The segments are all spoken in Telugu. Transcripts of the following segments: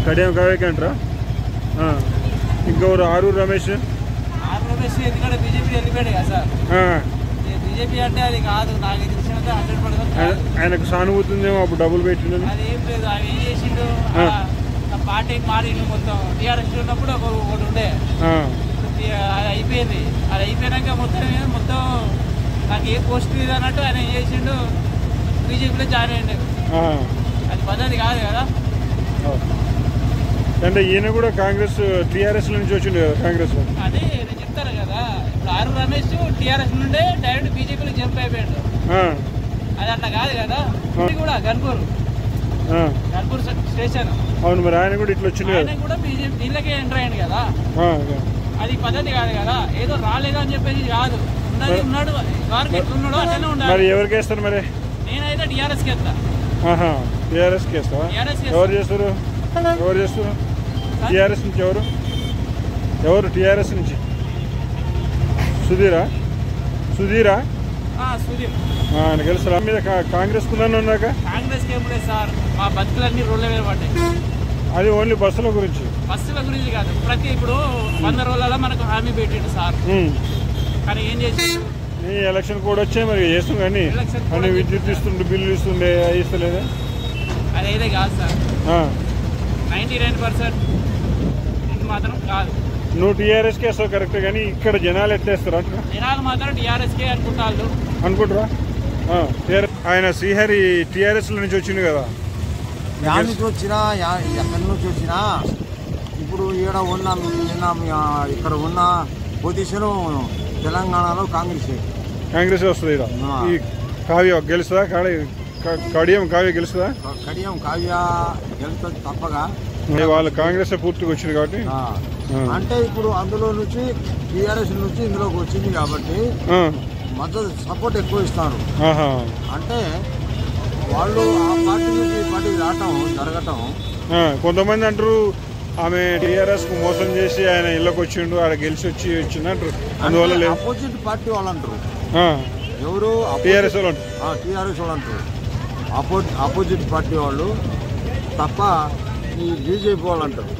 కడియం కావ్యకి అంటారా? ఇంకెవరు? ఆరూరు రమేష్. ఎందుకంటే బీజేపీ వెళ్ళిపోయాడు కదా సార్. బీజేపీ అంటే అది కాదు, నాకు తెలిసినంత 100% ఆయనకు సానుభూతి ఉందేమో అప్పుడు డబ్బులు పెట్టిండు. అది ఏం లేదు, అవి ఏం చేసిండు పార్టీకి మారిండు. మొత్తం టీఆర్ఎస్ ఉన్నప్పుడు ఒకటి ఉండే, అది అయిపోయింది. అది అయిపోయినాక మొత్తం నాకు ఏ పోస్ట్ ఇది అన్నట్టు ఆయన ఏం చేసిండు, బీజేపీలో జాయిన్ అయ్యిండు. అది పద్ధతి కాదు కదా. అంటే ఈయన కూడా కాంగ్రెస్ టీఆర్ఎస్ నుంచి వచ్చిండు కదా కాంగ్రెస్. అదే నేను చెప్తాను కదా, ఇప్పుడు ఆరూరు రమేష్ టీఆర్ఎస్ నుండే డైరెక్ట్ బీజేపీలో జంప్ అయిపోయాడు. అది అట్లా కాదు కదా. కూడా గన్పూర్ స్టేషన్. అవును, మరి ఆయన కూడా ఇట్లా వచ్చింది ఆయన కూడా బీజేపీ దీనిలోకే ఎంటర్ అయ్యింది కదా. అది పద్ధతి కాదు కదా, ఏదో రాలేదు అని చెప్పేసి కాదు. ఉన్నది ఉన్నాడు, వారికి ఎట్లున్నాడో అట్లనే ఉండాలి. మరి ఎవరికి వేస్తారు? మరి నేనైతే టీఆర్ఎస్కి వేస్తా. టీఆర్ఎస్కి వేస్తావా? ఎవరు చేస్తారు? టీఆర్ఎస్ నుంచి ఎవరు టీఆర్ఎస్ నుంచి? సుధీరా? సుధీర్ ఆయన గెలుస్తారా? మీద కాంగ్రెస్ కుందని ఉన్నాక కాంగ్రెస్కి ఏం లేదు సార్, మా బతుకులన్నీ రోడ్ల మీద పడ్డాయి. అది ఓన్లీ బస్సుల గురించి కాదు, ఇప్పుడు 100 రోజులలో మనకు హామీ పెట్టిండు సార్. కానీ ఏం చేసి ఎలక్షన్ కూడా వచ్చాయి, మరి చేస్తాం కానీ అన్ని విద్యుత్ ఇస్తుండే, బిల్లు ఇస్తుండే, ఇస్తలేదా? అదైతే కాదు సార్, 99% మాత్రం కాదు. నువ్వు టీఆర్ఎస్కి వేస్తావు కరెక్ట్, కానీ ఇక్కడ జనాలు ఎట్లేస్తారు అంటున్నా? జనాలు మాత్రం టీఆర్ఎస్కే అనుకుంటారా? ఆయన శ్రీహరి టీఆర్ఎస్ నుంచి వచ్చింది కదా. యాడ్ నుంచి వచ్చినా ఎక్కడి నుంచి వచ్చినా ఇప్పుడు ఈడ ఇక్కడ ఉన్న పొజిషన్ తెలంగాణలో కాంగ్రెస్ వస్తుంది. ఈ కావ్య గెలుస్తుందా? కడియం కావ్య గెలుస్తుందా? కడియం కావ్య గెలుస్తుంది తప్పగా. వాళ్ళు కాంగ్రెస్ పూర్తిగా వచ్చింది కాబట్టి, అంటే ఇప్పుడు అందులో నుంచి టీఆర్ఎస్ నుంచి ఇందులోకి వచ్చింది కాబట్టి మద్దతు సపోర్ట్ ఎక్కువ ఇస్తారు. అంటే వాళ్ళు ఆ పార్టీ నుంచి ఈ పార్టీకి జరగటం. కొంతమంది అంటారు ఆమె టీఆర్ఎస్ కు మోసం చేసి ఆయన ఇళ్ళకి వచ్చిండు, ఆడ గెలిచి వచ్చింది అంటారు. అందువల్ల అపోజిట్ పార్టీ వాళ్ళు అంటారు. ఎవరు? టీఆర్ఎస్ వాళ్ళు అంటారు. అపోజిట్ పార్టీ వాళ్ళు తప్ప ఈ బీజేపీ వాళ్ళు అంటారు.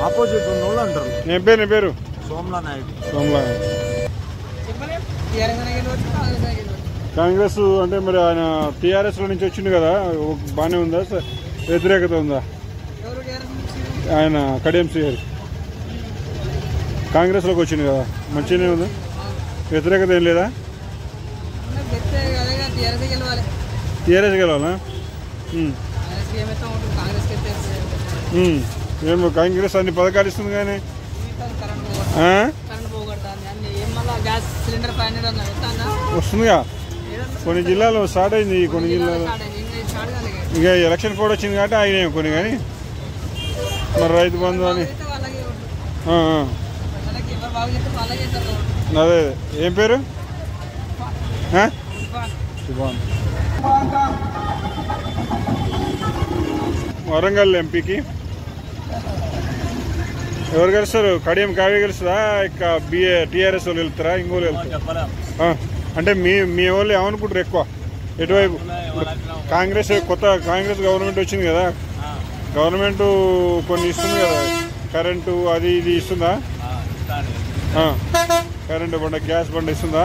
ఆపోజిట్ ఉన్న వాళ్ళు అంటారు. నీ పేరు సోమ్లా నాయుడు. కాంగ్రెస్ అంటే మరి ఆయన టీఆర్ఎస్ లో నుంచి వచ్చింది కదా, బాగానే ఉందా? వ్యతిరేకత ఉందా? ఆయన కడియం శ్రీహరి కాంగ్రెస్ లోకి వచ్చింది కదా, మంచిగానే ఉందా? వ్యతిరేకత ఏం లేదా? టీఆర్ఎస్ గెలవాలా? ఏమో కాంగ్రెస్ అన్ని పథకాలు ఇస్తుంది కానీ వస్తుందిగా. కొన్ని జిల్లాలో స్టార్ట్ అయింది, కొన్ని జిల్లాలో ఇక ఎలక్షన్ కూడా వచ్చింది కాబట్టి ఆయన కొన్ని. కానీ మరి రైతు బంధు అని అదే. ఏం పేరు? వరంగల్ ఎంపీకి ఎవరు గెలుస్తారు? కడియం కావ్య గెలుస్తుందా? ఇక టీఆర్ఎస్ వాళ్ళు వెళ్తారా? ఇంకోళ్ళు వెళ్తారా? అంటే మీ వాళ్ళు ఏమనుకుంటారు ఎక్కువ? ఎటువైపు? కాంగ్రెస్ కాంగ్రెస్ గవర్నమెంట్ వచ్చింది కదా, గవర్నమెంట్ కొన్ని ఇస్తుంది కదా, కరెంటు అది ఇది ఇస్తుందా? కరెంటు బండ, గ్యాస్ బండ ఇస్తుందా?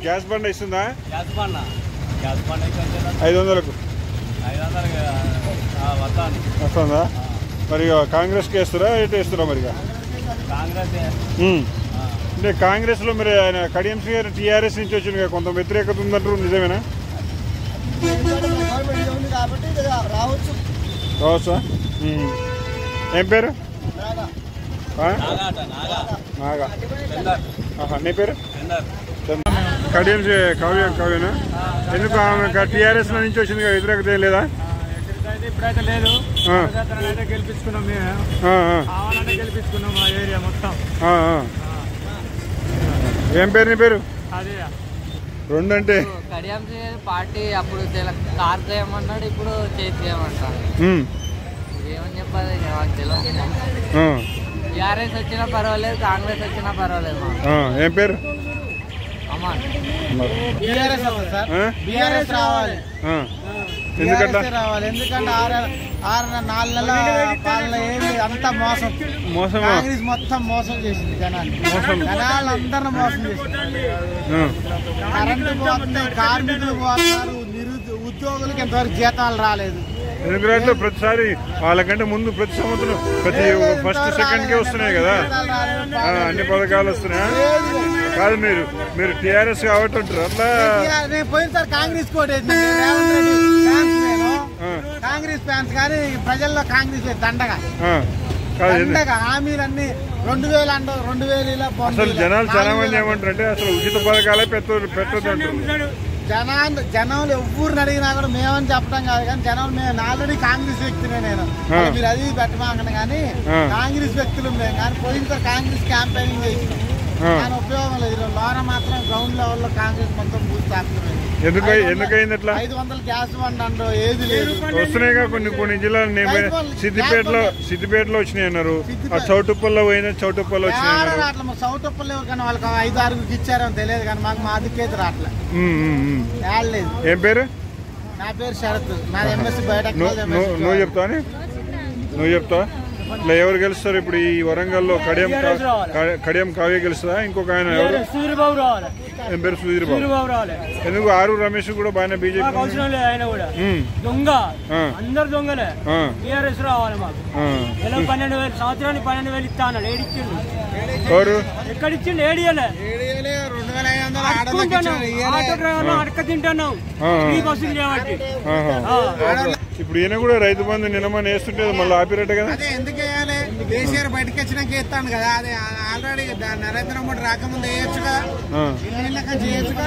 గ్యాస్ బండ ఇస్తుందా? 500కు వస్తుందా? మరి కాంగ్రెస్కి వేస్తారా? ఎటు వేస్తారా? మరి అంటే కాంగ్రెస్ లో మరి ఆయన కడియం శ్రీహరి టీఆర్ఎస్ నుంచి వచ్చింది కదా, కొంత వ్యతిరేకత ఉందంటారు, నిజమేనా? రావచ్చా? ఏం పేరు? నాగా. నీ పేరు? కడియం కావ్యనా? ఎందుకు ఆమె టీఆర్ఎస్ నుంచి వచ్చింది కదా, వ్యతిరేకత ఏం లేదా? ఇప్పుడైతే లేదు, గెలిపించుకున్నాం గెలిపించుకున్నాం మా ఏరియా మొత్తం. ఏం పేరు? నీ పేరు? రెండు అంటే కడియం పార్టీ అప్పుడు కార్ చేయమన్నాడు, ఇప్పుడు చేతి చేయమంటాడు. ఏమని చెప్పాలి మాకు తెలియదు. టీఆర్ఎస్ వచ్చినా పర్వాలేదు, కాంగ్రెస్ వచ్చినా పర్వాలేదు. ఏం పేరు? అమ్మ టీఆర్ఎస్ రావాలి. ఎందుకంటే రావాలి. ఎందుకంటే 4 నెలల పాలన ఏమి అంతా మోసం. కాంగ్రెస్ మొత్తం మోసం చేసింది జనాలందరినీ మోసం చేసింది. కరెంటు పోతుంది, కార్మికులు పోతున్నారు, ఉద్యోగులకు ఇంతవరకు జీతాలు రాలేదు. ఎందుకంటే ప్రతిసారి వాళ్ళకంటే ముందు ప్రతి సంవత్సరం ప్రతి ఫస్ట్ సెకండ్ కే వస్తున్నాయి కదా అన్ని పథకాలు వస్తున్నాయా? కాదు మీరు టీఆర్ఎస్ కాబట్టి ఉంటారు అట్లా. నేను పోయినసారి కాంగ్రెస్ కాంగ్రెస్ ఫ్యాన్స్ కానీ ప్రజల్లో కాంగ్రెస్ దండగా హామీలన్నీ 2000 అంటారు, 2000 ఇలా. అసలు జనాలు చాలా మంది ఏమంటారు అంటే అసలు ఉచిత పథకాలే పెట్టొద్దు అంటారు. జనాలు ఎవరిని అడిగినా కూడా మేమని చెప్పడం కాదు, కానీ జనాలు మేము ఆల్రెడీ కాంగ్రెస్ వ్యక్తినే. నేను మీరు అది పెట్టమాకండి, కానీ కాంగ్రెస్ వ్యక్తులు మేము కానీ పోయినసారి కాంగ్రెస్ క్యాంపెయినింగ్ చేసినాం, కానీ ఉపయోగం లేదు. లోన మాత్రం గ్రౌండ్ లెవెల్లో కాంగ్రెస్ మొత్తం పూర్తి. ఎందుకైంది అట్లా? 500 గ్యాస్ బండ్ అంటారు, ఏది లేదు. వస్తున్నాయిగా కొన్ని జిల్లాలు. సిద్దిపేటలో వచ్చినాయి అన్నారు, చౌటుప్పల్లో పోయినా చౌటుప్పల్లో వచ్చినాయి. అట్లా చౌటుప్పల్లో కానీ వాళ్ళకి 5-6 ఇచ్చారని తెలియదు, కానీ మాకు మా దిక్కేది రావట్లేదు. ఏం పేరు? నా పేరు శరత్, నాది ఎంఎస్సీ బయోటెక్నాలజీ. నువ్వు చెప్తావా? ఇట్లా ఎవరు గెలుస్తారు ఇప్పుడు ఈ వరంగల్లో? కడియం కావ్య గెలుస్తుందా? ఇంకొక ఆయన ఎవరు? ఏం పేరు? సుధీర్ బాబు. ఎందుకు? ఆరు రమేష్ కూడా బాగానే బీజేపీ. ఆయన కూడా దొంగ, అందరు దొంగలే. టీఆర్ఎస్ రావాలి మాకు. 12,000 సంవత్సరానికి 12,000 ఇస్తా అన్నాడు. ఏడిచ్చిండు? ఎవరు? ఎక్కడిచ్చిండు? ఏడియలే. ఆటో డ్రైవర్లు అడక తింటున్నావు బస్సులు చేయబట్టి. ఇప్పుడు ఈయన కూడా రైతు బంధు నిన్నమని వేస్తుంటే మళ్ళీ ఆపిరట్ట కదా. ఎందుకు వేయాలి? కేసీఆర్ బయటకు వచ్చినాక వేస్తాను కదా, అది ఆల్రెడీ నరేంద్ర మోడీ రాకముందు వేయొచ్చుగా, చేయొచ్చుగా.